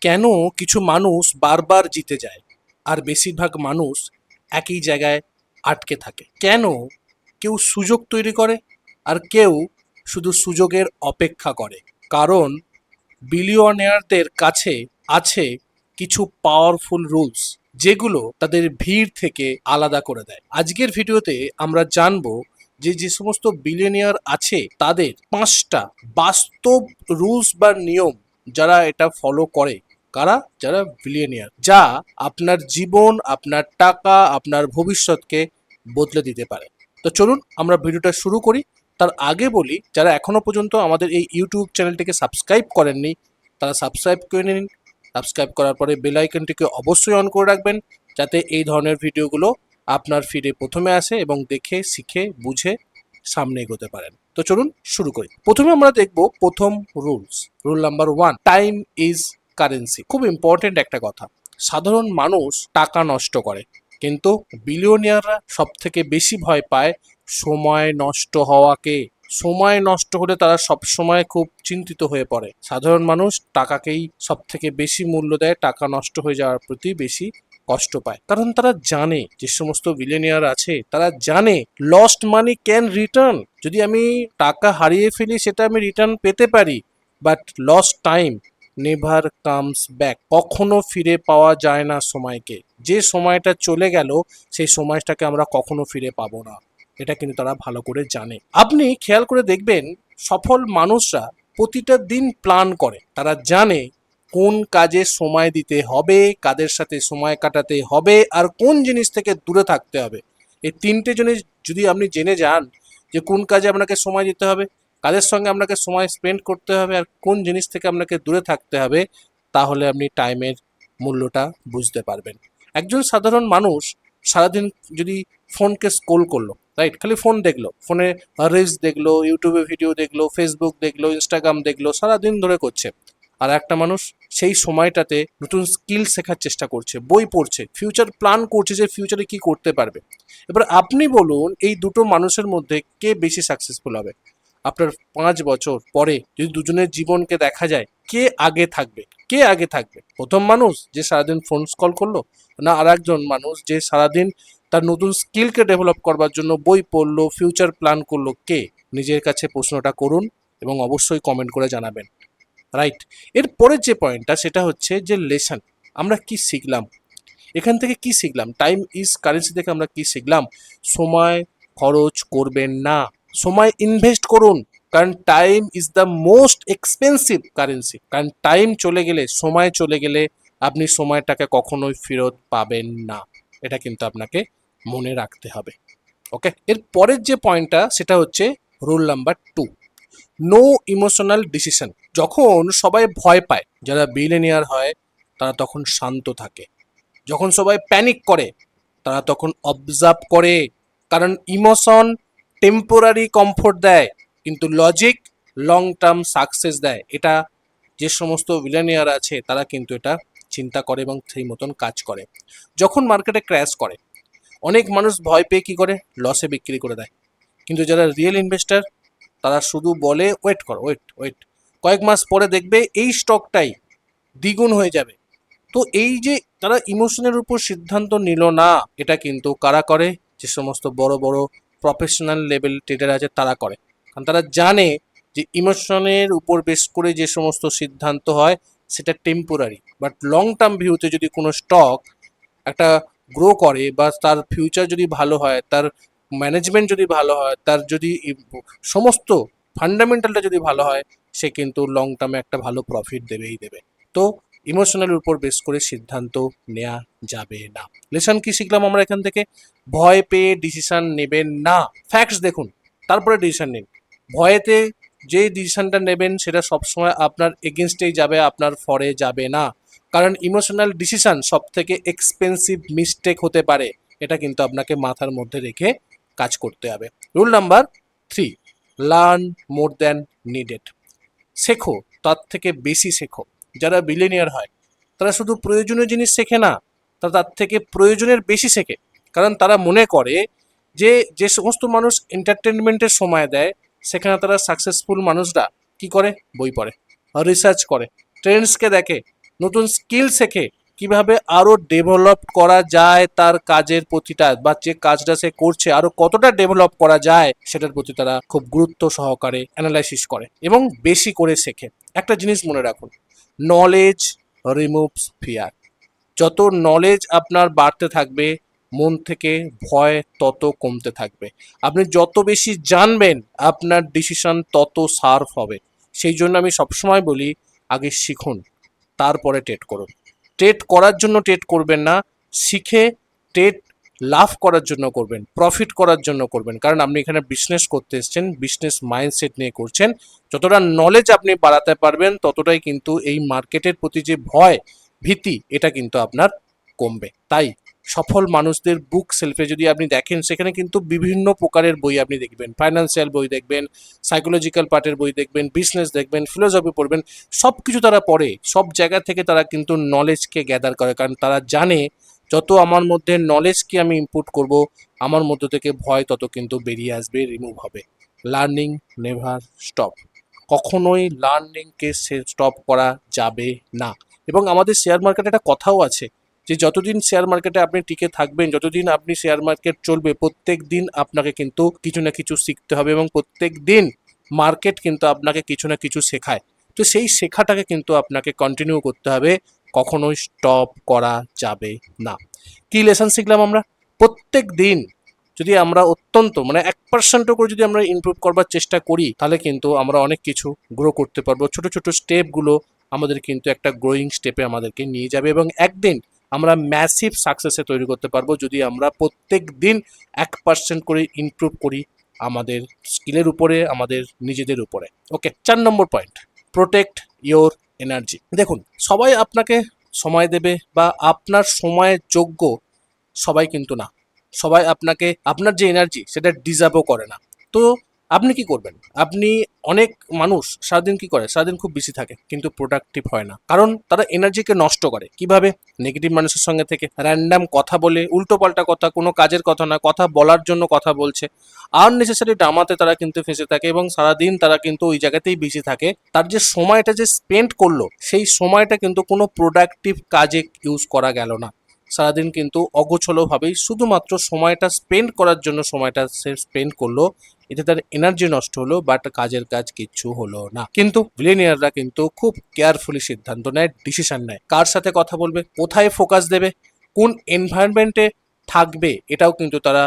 কেন কিছু মানুষ বারবার জিতে যায় আর বেশিরভাগ মানুষ একই জায়গায় আটকে থাকে? কেন কেউ সুযোগ তৈরি করে আর কেউ শুধু সুযোগের অপেক্ষা করে? কারণ বিলিয়নিয়ারদের কাছে আছে কিছু পাওয়ারফুল রুলস, যেগুলো তাদের ভিড় থেকে আলাদা করে দেয়। আজকের ভিডিওতে আমরা জানবো যে যে সমস্ত বিলিয়নিয়ার আছে তাদের 5টা বাস্তব রুলস বা নিয়ম, যারা এটা ফলো করে, কারা? যারা বিলিয়নিয়ার, যা আপনার জীবন, আপনার টাকা, আপনার ভবিষ্যৎকে বদলে দিতে পারে। তো চলুন আমরা ভিডিওটা শুরু করি। তার আগে বলি, যারা এখনো পর্যন্ত আমাদের এই ইউটিউব চ্যানেলটিকে সাবস্ক্রাইব করেননি তারা সাবস্ক্রাইব করে নিন। সাবস্ক্রাইব করার পরে বেল আইকনটিকে অবশ্যই অন করে রাখবেন, যাতে এই ধরনের ভিডিওগুলো আপনার ফিডে প্রথমে আসে এবং দেখে শিখে বুঝে সামনে এগোতে পারেন। তো চলুন শুরু করি। প্রথমে আমরা দেখব প্রথম rule number 1, time is currency. খুব ইম্পর্টেন্ট একটা কথা। সাধারণ মানুষ টাকা নষ্ট করে, কিন্তু বিলিয়নিয়াররা সব থেকে বেশি ভয় পায় সময় নষ্ট হওয়াকে। সময় নষ্ট হলে তারা সব সময় খুব চিন্তিত হয়ে পড়ে। সাধারণ মানুষ টাকাকেই সব থেকে বেশি মূল্য দেয়, টাকা নষ্ট হয়ে যাওয়ার প্রতি বেশি কষ্ট পায়, কারণ তারা জানে, যে সমস্ত বিলিয়নিয়ার আছে তারা জানে লস্ট মানি ক্যান রিটার্ন। যদি আমি টাকা হারিয়ে ফেলি সেটা আমি রিটার্ন পেতে পারি, but lost time never comes back. কখনো ফিরে পাওয়া যায় না সময়কে। যে সময়টা চলে গেল সেই সময়টাকে আমরা কখনো ফিরে পাবো না, এটা কিন্তু তারা ভালো করে জানে। আপনি খেয়াল করে দেখবেন, সফল মানুষরা প্রতিটা দিন প্ল্যান করে। তারা জানে কোন কাজে সময় দিতে হবে, কাদের সাথে সময় কাটাতে হবে, আর কোন জিনিস থেকে দূরে থাকতে হবে। এই 3টে জিনিস যদি আপনি জেনে যান, যে কোন কাজে আপনাকে সময় দিতে হবে, কাদের সঙ্গে আপনাকে সময় স্পেন্ড করতে হবে, আর কোন জিনিস থেকে আপনাকে দূরে থাকতে হবে, তাহলে আপনি টাইমের মূল্যটা বুঝতে পারবেন। একজন সাধারণ মানুষ সারাদিন যদি ফোনকে স্ক্রোল করলো, রাইট, খালি ফোন দেখলো, ফোনে রিলস দেখলো, ইউটিউবে ভিডিও দেখলো, ফেসবুক দেখলো, ইনস্টাগ্রাম দেখলো, সারাদিন ধরে করছে। আর একটা মানুষ সেই সময়টাতে নতুন স্কিল শেখার চেষ্টা করছে, বই পড়ছে, ফিউচার প্ল্যান করছে যে ফিউচারে কি করতে পারবে। এবার আপনি বলুন, এই দুটো মানুষের মধ্যে কে বেশি সাকসেসফুল হবে? আপনার 5 বছর পরে যদি দুজনের জীবনকে দেখা যায়, কে আগে থাকবে? কে আগে থাকবে? প্রথম মানুষ যে সারাদিন ফোন স্ক্রল করলো, না আর একজন মানুষ যে সারাদিন তার নতুন স্কিলকে ডেভেলপ করবার জন্য বই পড়লো, ফিউচার প্ল্যান করলো? কে? নিজের কাছে প্রশ্নটা করুন এবং অবশ্যই কমেন্ট করে জানাবেন, রাইট। এর পরের যে পয়েন্টটা, সেটা হচ্ছে যে লেসন। আমরা কি শিখলাম এখান থেকে? কি শিখলাম? টাইম ইজ কারেন্সি থেকে আমরা কি শিখলাম? সময় খরচ করবেন না, সময় ইনভেস্ট করুন। কারণ time is the most expensive currency. কারণ টাইম চলে গেলে, সময় চলে গেলে, আপনি সময়টাকে কখনোই ফেরত পাবেন না। এটা কিন্তু আপনাকে মনে রাখতে হবে। ওকে, এর পরের যে পয়েন্টটা, সেটা হচ্ছে rule number 2, no emotional decision. যখন সবাই ভয় পায়, যারা বিলিয়নিয়ার হয় তারা তখন শান্ত থাকে। যখন সবাই প্যানিক করে, তারা তখন অবজার্ভ করে। কারণ ইমোশন টেম্পোরারি কমফোর্ট দেয়, কিন্তু লজিক লং টার্ম সাকসেস দেয়। এটা যে সমস্ত বিলিয়নিয়ার আছে তারা কিন্তু এটা চিন্তা করে এবং সেই মতন কাজ করে। যখন মার্কেটে ক্র্যাশ করে, অনেক মানুষ ভয় পেয়ে কি করে? লসে বিক্রি করে দেয়। কিন্তু যারা রিয়েল ইনভেস্টার, তারা শুধু বলে ওয়েট করো, ওয়েট ওয়েট, কয়েক মাস পরে দেখবে এই স্টকটাই দ্বিগুণ হয়ে যাবে। তো এই যে তারা ইমোশনের উপর সিদ্ধান্ত নিল না, এটা কিন্তু কারা করে? যে সমস্ত বড় বড় প্রফেশনাল লেভেল ট্রেডার আছে তারা করে। কারণ তারা জানে যে ইমোশনের উপর বেস করে যে সমস্ত সিদ্ধান্ত হয় সেটা টেম্পোরারি, বাট লং টার্ম ভিউতে যদি কোনো স্টক একটা গ্রো করে, বা তার ফিউচার যদি ভালো হয়, তার ম্যানেজমেন্ট যদি ভালো হয়, তার যদি সমস্ত ফান্ডামেন্টালটা যদি ভালো হয়, সে কিন্তু লং টার্মে একটা ভালো প্রফিট দেবেই দেবে। তো ইমোশনালের উপর বেস করে সিদ্ধান্ত নেওয়া যাবে না। লেসন কি শিখলাম আমরা এখান থেকে? ভয় পেয়ে ডিসিশন নেবেন না, ফ্যাক্টস দেখুন তারপরে ডিসিশন নিন। ভয়েতে যে ডিসিশনটা নেবেন সেটা সবসময় আপনার এগেনস্টেই যাবে, আপনার ফরে যাবে না। কারণ ইমোশনাল ডিসিশন সব থেকে এক্সপেন্সিভ মিস্টেক হতে পারে। এটা কিন্তু আপনাকে মাথার মধ্যে রেখে কাজ করতে হবে। Rule number 3, learn more than needed. শেখো, তার থেকে বেশি শেখো। যারা বিলিয়নিয়ার হয় তারা শুধু প্রয়োজনীয় জিনিস শেখে না, তারা তার থেকে প্রয়োজনের বেশি শেখে। কারণ তারা মনে করে যে যে সমস্ত মানুষ এন্টারটেনমেন্টের সময় দেয়, সেখানে তারা সাকসেসফুল মানুষরা কি করে? বই পড়ে, রিসার্চ করে, ট্রেন্ডসকে দেখে, নতুন স্কিল শেখে, কিভাবে আরো ডেভেলপ করা যায় তার কাজের প্রতিটা, বা যে কাজটা সে করছে আরো কতটা ডেভেলপ করা যায় সেটার প্রতি তারা খুব গুরুত্ব সহকারে অ্যানালাইসিস করে এবং বেশি করে শেখে। একটা জিনিস মনে রাখুন, নলেজ রিমুভস ফিয়ার। যত নলেজ আপনার বাড়তে থাকবে, মন থেকে ভয় তত কমতে থাকবে। আপনি যত বেশি জানবেন আপনার ডিসিশন তত শার্প হবে। সেই জন্য আমি সবসময় বলি, আগে শিখুন, তারপরে ট্রেড করুন। ট্রেড করার জন্য ট্রেড করবেন না, শিখে ট্রেড লাভ করার জন্য করবেন, প্রফিট করার জন্য করবেন। কারণ আপনি এখানে বিজনেস করতে এসেছেন, বিজনেস মাইন্ডসেট নিয়ে করছেন। যতটা নলেজ আপনি বাড়াতে পারবেন ততটাই কিন্তু এই মার্কেটের প্রতি যে ভয় ভীতি এটা কিন্তু আপনার কমবে। তাই সফল মানুষদের বুক সেলফে যদি আপনি দেখেন, সেখানে কিন্তু বিভিন্ন প্রকারের বই আপনি দেখবেন, ফাইন্যান্সিয়াল বই দেখবেন, সাইকোলজিক্যাল পার্টের বই দেখবেন, বিজনেস দেখবেন, ফিলোসফি পড়বেন, সব কিছু তারা পড়ে। সব জায়গা থেকে তারা কিন্তু নলেজকে গ্যাদার করে, কারণ তারা জানে যত আমার মধ্যে নলেজকে আমি ইনপুট করব, আমার মধ্যে থেকে ভয় তত কিন্তু বেরিয়ে আসবে, রিমুভ হবে। Learning never stop. কখনোই লার্নিংকে স্টপ করা যাবে না। এবং আমাদের শেয়ার মার্কেটে একটা কথাও আছে যে যতদিন শেয়ার মার্কেটে আপনি টিকে থাকবেন, যতদিন আপনি শেয়ার মার্কেট চলবে, প্রত্যেক দিন আপনাকে কিন্তু কিছু না কিছু শিখতে হবে এবং প্রত্যেক দিন মার্কেট কিন্তু আপনাকে কিছু না কিছু শেখায়। তো সেই শেখাটাকে কিন্তু আপনাকে কন্টিনিউ করতে হবে, কখনোই স্টপ করা যাবে না। কি লেসন শিখলাম আমরা? প্রত্যেক দিন যদি আমরা অত্যন্ত 1% করে যদি আমরা ইমপ্রুভ করবার চেষ্টা করি, তাহলে কিন্তু আমরা অনেক কিছু গ্রো করতে পারবো। ছোট ছোট স্টেপগুলো আমাদের কিন্তু একটা গ্রোয়িং স্টেপে আমাদেরকে নিয়ে যাবে এবং একদিন আমরা ম্যাসিভ সাকসেসে তৈরি করতে পারবো যদি আমরা প্রত্যেক দিন 1% করে ইমপ্রুভ করি আমাদের স্কিলের উপরে, আমাদের নিজেদের উপরে। ওকে, 4 নম্বর পয়েন্ট, প্রোটেক্ট ইওর এনার্জি। দেখুন, সবাই আপনাকে সময় দেবে বা আপনার সময়ের যোগ্য সবাই কিন্তু না। সবাই আপনাকে আপনার যে এনার্জি সেটা ডিজার্ভও করে না। তো আপনি কি করবেন? আপনি অনেক মানুষ সারাদিন কি করে, সারাদিন খুব বিজি থাকে কিন্তু প্রোডাক্টিভ হয় না, কারণ তারা এনার্জিকে নষ্ট করে। কিভাবে? নেগেটিভ মানুষের সঙ্গে থেকে র্যান্ডাম কথা বলে, উল্টো পাল্টা কথা, কোনো কাজের কথা না, কথা বলার জন্য কথা বলছে, আননেসেসারি ড্রামাতে তারা কিন্তু ফেঁসে থাকে এবং সারাদিন তারা কিন্তু ওই জায়গাতেই বিজি থাকে। তার যে সময়টা যে স্পেন্ড করলো, সেই সময়টা কিন্তু কোনো প্রোডাক্টিভ কাজে ইউজ করা গেল না। সারাদিন কিন্তু অগোছলভাবেই শুধুমাত্র সময়টা স্পেন্ড করার জন্য সময়টা সে স্পেন্ড করলো, এতে তার এনার্জি নষ্ট হলো, বাট কাজের কাজ কিচ্ছু হলো না। কিন্তু বিলিয়নিয়াররা কিন্তু খুব কেয়ারফুলি সিদ্ধান্ত নেয়, ডিসিশন নেয়, কার সাথে কথা বলবে, কোথায় ফোকাস দেবে, কোন এনভায়রনমেন্টে থাকবে, এটাও কিন্তু তারা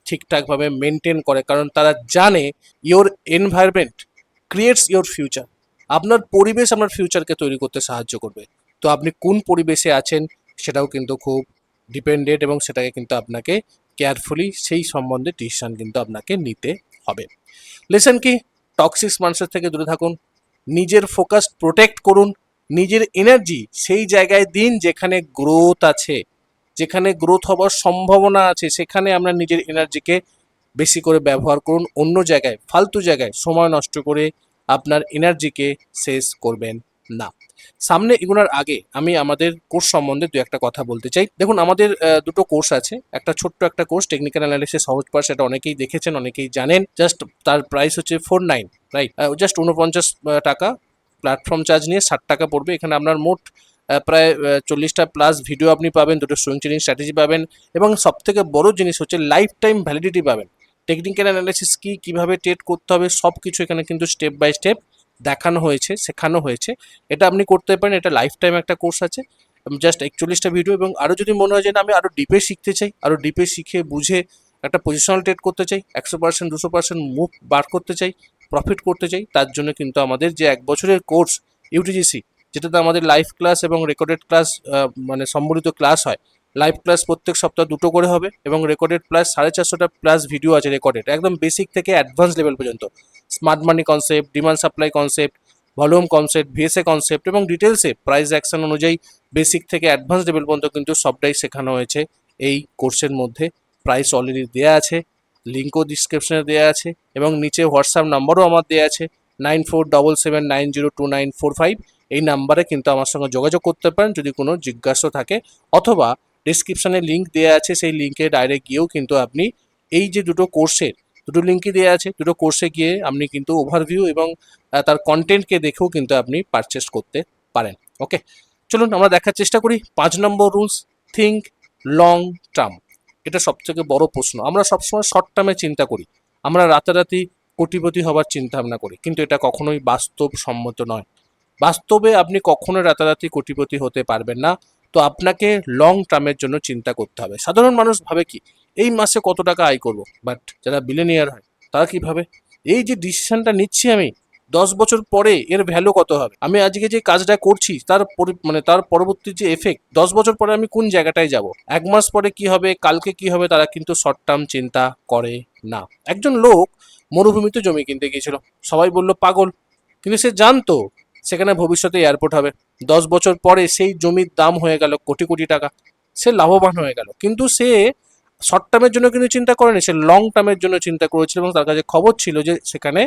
ঠিকঠাকভাবে মেনটেন করে। কারণ তারা জানে your environment creates your future. আপনার পরিবেশ আপনার ফিউচারকে তৈরি করতে সাহায্য করবে। তো আপনি কোন পরিবেশে আছেন সেটাও কিন্তু খুব ডিপেন্ডেন্ট এবং সেটাকে কিন্তু আপনাকে কেয়ারফুলি সেই সম্বন্ধে ডিসিশন কিন্তু আপনাকে নিতে হবে। লেসন কি? টক্সিক মানুষের থেকে দূরে থাকুন, নিজের ফোকাস প্রোটেক্ট করুন, নিজের এনার্জি সেই জায়গায় দিন যেখানে গ্রোথ আছে, যেখানে গ্রোথ হবার সম্ভাবনা আছে, সেখানে আমরা নিজের এনার্জিকে বেশি করে ব্যবহার করুন। অন্য জায়গায় ফালতু জায়গায় সময় নষ্ট করে আপনার এনার্জিকে শেষ করবেন না। সামনে এগোনোর আগে আমি আমাদের কোর্স সম্বন্ধে দু একটা কথা বলতে চাই। দেখুন, আমাদের দুটো কোর্স আছে। একটা ছোট্ট একটা কোর্স, টেকনিক্যাল অ্যানালিসিস সহজ পাঠ, সেটা অনেকেই দেখেছেন, অনেকেই জানেন। জাস্ট তার প্রাইস হচ্ছে 49, রাইট? জাস্ট 49 টাকা প্ল্যাটফর্ম চার্জ নিয়ে 60 টাকা পড়বে। এখানে আপনার মোট প্রায় 40টা প্লাস ভিডিও আপনি পাবেন, দুটো সুইং ট্রেনিং স্ট্র্যাটেজি পাবেন এবং সব থেকে বড় জিনিস হচ্ছে লাইফ টাইম ভ্যালিডিটি পাবেন। টেকনিক্যাল অ্যানালিসিস কি, কিভাবে ট্রেড করতে হবে, সব কিছু এখানে কিন্তু স্টেপ বাই স্টেপ দেখানো হয়েছে, শেখানো হয়েছে। এটা আপনি করতে পারেন, এটা লাইফ টাইম একটা কোর্স আছে। জাস্ট 41টা ভিডিও। এবং আরও যদি মনে হয় যে না, আমি আরও ডিপে শিখতে চাই, আরও ডিপে শিখে বুঝে একটা পজিশনাল ট্রেড করতে চাই, 100% 200% মুভ বার করতে চাই, প্রফিট করতে চাই, তার জন্য কিন্তু আমাদের যে 1 বছরের কোর্স ইউটিজিসি, যেটাতে আমাদের লাইভ ক্লাস এবং রেকর্ডেড ক্লাস সম্বলিত ক্লাস হয়। লাইভ ক্লাস প্রত্যেক সপ্তাহ 2টো করে হবে এবং রেকর্ডেড প্লাস 450টা প্লাস ভিডিও আছে রেকর্ডেড, একদম বেসিক থেকে অ্যাডভান্স লেভেল পর্যন্ত। স্মার্ট মানি concept, demand supply concept, volume concept, VSA concept এবং ডিটেলসে প্রাইস অ্যাকশন অনুযায়ী বেসিক থেকে অ্যাডভান্স লেভেল পর্যন্ত কিন্তু সবটাই শেখানো হয়েছে এই কোর্সের মধ্যে। প্রাইস অলরেডি দেওয়া আছে, লিঙ্কও ডিসক্রিপশনে দেওয়া আছে এবং নিচে হোয়াটসঅ্যাপ নাম্বারও আমার দেওয়া আছে 9477902945। এই নাম্বারে কিন্তু আমার সঙ্গে যোগাযোগ করতে পারেন যদি কোনো জিজ্ঞাসা থাকে, অথবা ডিসক্রিপশনে লিঙ্ক দেওয়া আছে, সেই লিঙ্কে ডাইরেক্ট গিয়েও কিন্তু আপনি এই যে দুটো লিঙ্কই দেওয়া আছে, দুটো কোর্সে গিয়ে আপনি কিন্তু ওভারভিউ এবং তার কন্টেন্টকে দেখেও কিন্তু আপনি পারচেস করতে পারেন। ওকে, চলুন আমরা দেখার চেষ্টা করি 5 নম্বর রুলস, থিঙ্ক লং টার্ম। এটা সবথেকে বড় প্রশ্ন। আমরা সবসময় শর্ট টার্মে চিন্তা করি, আমরা রাতারাতি কোটিপতি হবার চিন্তা ভাবনা করি, কিন্তু এটা কখনোই বাস্তবসম্মত নয়। বাস্তবে আপনি কখনো রাতারাতি কোটিপতি হতে পারবেন না। তো আপনাকে লং টার্মের জন্য চিন্তা করতে হবে। সাধারণ মানুষ ভাবে কি, এই মাসে কত টাকা আয় করব, বাট যারা বিলিনিয়ার হয় তারা কি ভাবে, এই যে ডিসিশনটা নিচ্ছি আমি 10 বছর পরে এর ভ্যালু কত হবে, আমি আজকে যে কাজটা করছি তার তার পরবর্তী যে এফেক্ট 10 বছর পরে আমি কোন জায়গাটায় যাব, 1 মাস পরে কি হবে, কালকে কি হবে, তারা কিন্তু শর্ট টার্ম চিন্তা করে না। একজন লোক মরুভূমিতে জমি কিনতে গিয়েছিল, সবাই বলল পাগল, কিন্তু সে জানতো সেখানে ভবিষ্যতে এয়ারপোর্ট হবে। 10 বছর পরে সেই জমির দাম হয়ে গেল কোটি কোটি টাকা, সে লাভবান হয়ে গেল। কিন্তু সে শর্ট টার্মের জন্য কিন্তু চিন্তা করেনি, সে লং টার্মের জন্য চিন্তা করেছিল, এবং তার কাছে খবর ছিল যে সেখানে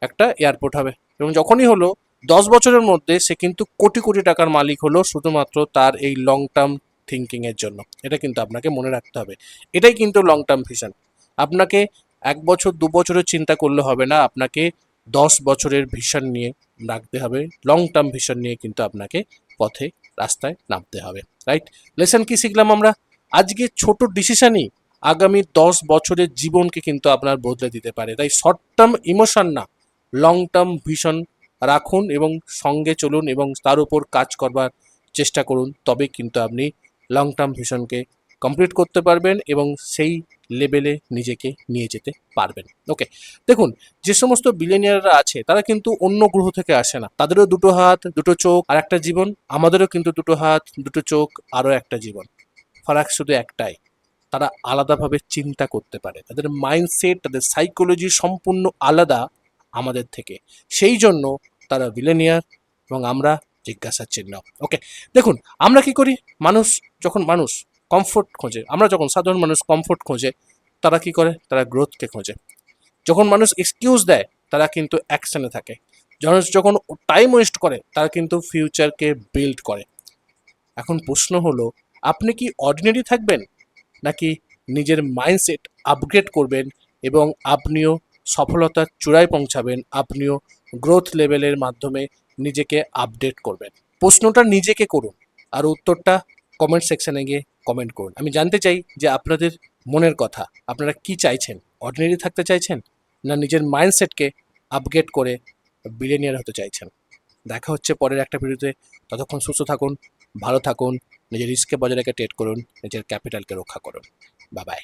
একটা এয়ারপোর্ট হবে। এবং যখনই হলো 10 বছরের মধ্যে সে কিন্তু কোটি কোটি টাকার মালিক হলো, শুধুমাত্র তার এই লং টার্ম থিঙ্কিং এর জন্য। এটা কিন্তু আপনাকে মনে রাখতে হবে, এটাই কিন্তু লং টার্ম ভিশন। আপনাকে 1 বছর 2 বছরের চিন্তা করলে হবে না, আপনাকে 10 বছরের ভিশন নিয়ে রাখতে হবে, লং টার্ম ভিশন নিয়ে কিন্তু আপনাকে পথে রাস্তায় নামতে হবে। রাইট? লেসন কি শিখলাম আমরা? আজকে ছোট ডিসিশনই আগামী 10 বছরের জীবনকে কিন্তু আপনার বদলে দিতে পারে। তাই শর্ট টার্ম ইমোশন না, লং টার্ম ভিশন রাখুন এবং সঙ্গে চলুন এবং তার উপর কাজ করবার চেষ্টা করুন। তবে কিন্তু আপনি লং টার্ম ভিশনকে কমপ্লিট করতে পারবেন এবং সেই লেভেলে নিজেকে নিয়ে যেতে পারবেন। ওকে, দেখুন, যে সমস্ত বিলিয়নিয়াররা আছে তারা কিন্তু অন্য গ্রহ থেকে আসে না। তাদেরও দুটো হাত, দুটো চোখ আর একটা জীবন। আমাদেরও কিন্তু দুটো হাত, দুটো চোখ, আরও একটা জীবন। ফারাক শুধু একটাই, তারা আলাদাভাবে চিন্তা করতে পারে, তাদের মাইন্ডসেট, তাদের সাইকোলজি সম্পূর্ণ আলাদা আমাদের থেকে। সেই জন্য তারা বিলিয়নিয়ার এবং আমরা জিজ্ঞাসার চিহ্ন। ওকে, দেখুন, আমরা কি করি, মানুষ কমফোর্ট খোঁজে, আমরা যখন সাধারণ মানুষ কমফোর্ট খোঁজে, তারা কি করে, তারা গ্রোথকে খোঁজে। যখন মানুষ এক্সকিউজ দেয়, তারা কিন্তু অ্যাকশনে থাকে। যখন টাইম ওয়েস্ট করে, তারা কিন্তু ফিউচারকে বিল্ড করে। এখন প্রশ্ন হলো, আপনি কি অর্ডিনারি থাকবেন, নাকি নিজের মাইন্ডসেট আপগ্রেড করবেন এবং আপনিও সফলতার চূড়ায় পৌঁছাবেন, আপনিও গ্রোথ লেভেলের মাধ্যমে নিজেকে আপডেট করবেন? প্রশ্নটা নিজেকে করুন আর উত্তরটা কমেন্ট সেকশনে গিয়ে কমেন্ট করুন। আমি জানতে চাই যে আপনাদের মনের কথা, আপনারা কি চাইছেন, অর্ডিনারি থাকতে চাইছেন, না নিজের মাইন্ডসেটকে আপগ্রেড করে বিলিয়নিয়ার হতে চাইছেন? দেখা হচ্ছে পরের একটা ভিডিওতে। ততক্ষণ সুস্থ থাকুন, ভালো থাকুন, নিজের রিস্ককে বজায় রেখে ট্রেড করুন, নিজের ক্যাপিটালকে রক্ষা করুন। Bye bye.